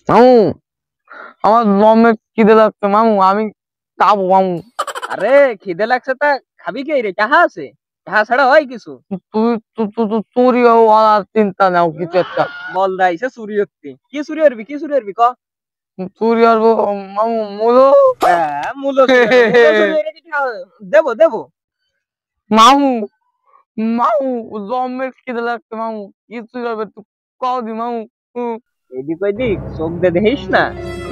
মামু আমার দমে খিদে লাগছে মামু, আমি খাবো মামু। আরে খিদে লাগছে তা খাবি কে রে? কাহা আছে? কাহা ছাড়া হয় কিছু? চুরি হওয়ার চিন্তা নাও কিছু একটা। বল দাইছে চুরি হচ্ছি, কি চুরি করবি? কি চুরি করবি ক? চুরি হবো মামু, মুলো। মূলো চুরি হবে, মূলো চুরি হইলে কি দেবো দেবো? মামু মামু দমে খিদে লাগছে মামু, কি চুরি হবে তুই কও দি মামু। এদিক ওইদিক চোখ দে দেখিস না,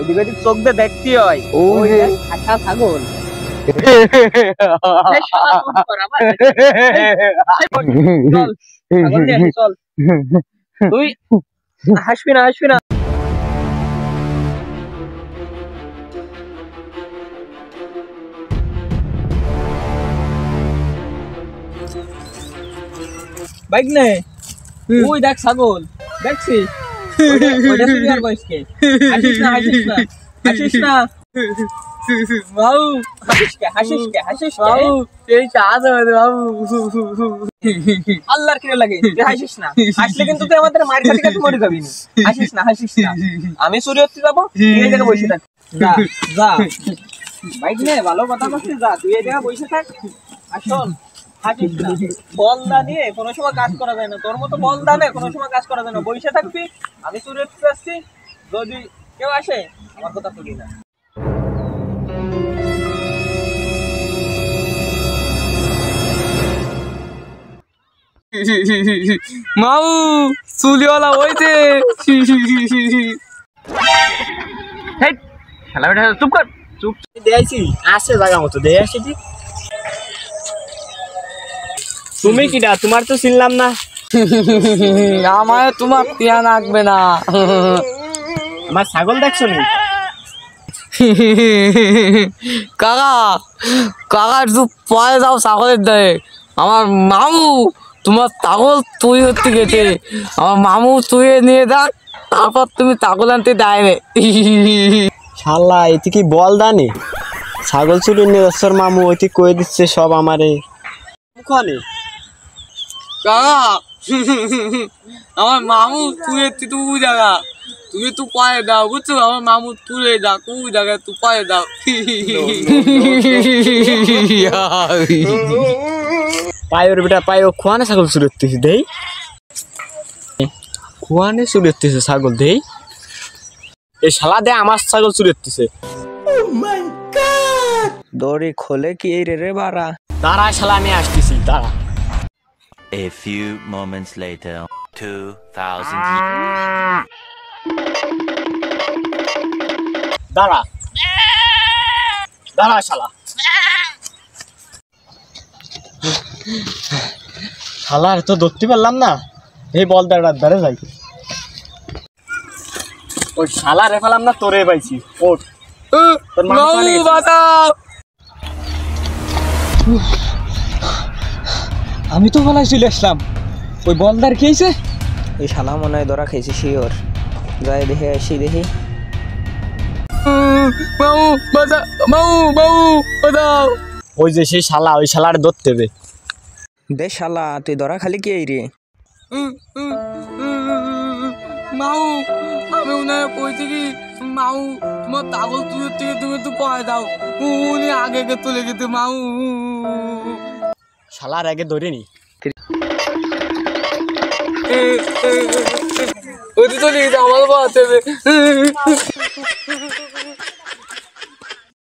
এদিক ওইদিক চোখ দে দেখতে হয়। ওই দেখ খাসা ছাগল। এই শালা চুপ কর, আবার চল ছাগল নিয়ে আসি, চল। তুই হাসবি না, হাসবি না। বাইক নে, ওই দেখ ছাগল, দেখছিস? ওইটা চুরি আর বয়সকে। হাসিস না, হাসিস না, হাসিস না বাবু। হাসিস কে, হাসিস কে, হাসিস কে? বাবু এই চাঁদ হবে বাবু। আল্লাহর কিরে লাগে, তুই হাসিস না। হাসলে কিন্তু তুই আমাদের মায়ের খাতে খাতে মরে যাবি না। হাসিস না, হাসিস না। আমি চুরি হতে যাবো, তুই এই জায়গায় বসে থাক। যা যা, বাইক নে, ভালো কথা বলছিস, যা তুই এই জায়গায় বসে থাক। আসুন, হাসিস না। বলদা নিয়ে কোনো সময় কাজ করা যায় না, তোর মতো বলদা নিয়ে কোনো সময় কাজ করা যায় না। বসে থাকবি, আমি চুরি হতে যাচ্ছি, যদি কেউ আসে আমার কথা শুনি না। মামু চুলিওয়ালা হয়েছে। খেলা বেটা চুপ কর, চুপ। দেয়াইছি আসে জায়গা মতো দিয়ে আসি। তুমি কিডা? তোমার তো চিনলাম না। আমার তোমার পিয়া লাগবে না। আমার ছাগল দেখছো নি? কাকা কাকা একটু পরে যাও ছাগলের দেয়। আমার মামু তোমার ছাগল তুই হতে গেছে, আমার মামু তুই নিয়ে যাক, তারপর তুমি ছাগল আনতে দেয়। শালা এতে কি বল দানে? ছাগল চুরি নিয়ে যাচ্ছে ওর মামু, ওইটি কয়ে দিচ্ছে সব আমারে। কাকা আমার মামু তুই তুই জায়গা, তুমি তো পায়ে দাও বুঝছো, আমার মামু তুলে যা তুই জায়গায় তুই পায়ে দাও। পায়ের বেটা পায়ে খোয়ানে ছাগল চুরি করতেছে দেই, খোয়ানে চুরি করতেছে ছাগল দেই। এই শালা দে আমার ছাগল চুরি করতেছে। দড়ি খোলে কি এই রে বাড়া? দাঁড়া শালা নিয়ে আসতেছি, দাঁড়া। A few moments later, 2000. দাঁড়া দাঁড়া শালা। শালার তো ধরতে পারলাম না, এই বল দাঁড়ার ধারে যাই। ওই শালা রে ফেলাম না, তোরে পাইছি। ওঠ, তোর মামু বাঁচাও। আমি তো বলাই চলে আসলাম, ওই বলদার কি হয়েছে? এই শালা মনে হয় ধরা খাইছে শিওর। যাই দেখে আসি, দেখি। মামু বাঁচা, মামু মামু বাঁচাও। ওই যে সেই শালা, ওই শালার ধরতে হবে। দে শালা, তুই ধরা খালি কি এই রে? মামু আমি উনায় কইছি কি, মামু তোমার ছাগল তুলে থেকে তুমি একটু পায়ে দাও, উনি আগে তুলে গেছে মামু। শালার আগে ধরে নি। ওই তো চলে গেছে, আমার বাঁচাবে।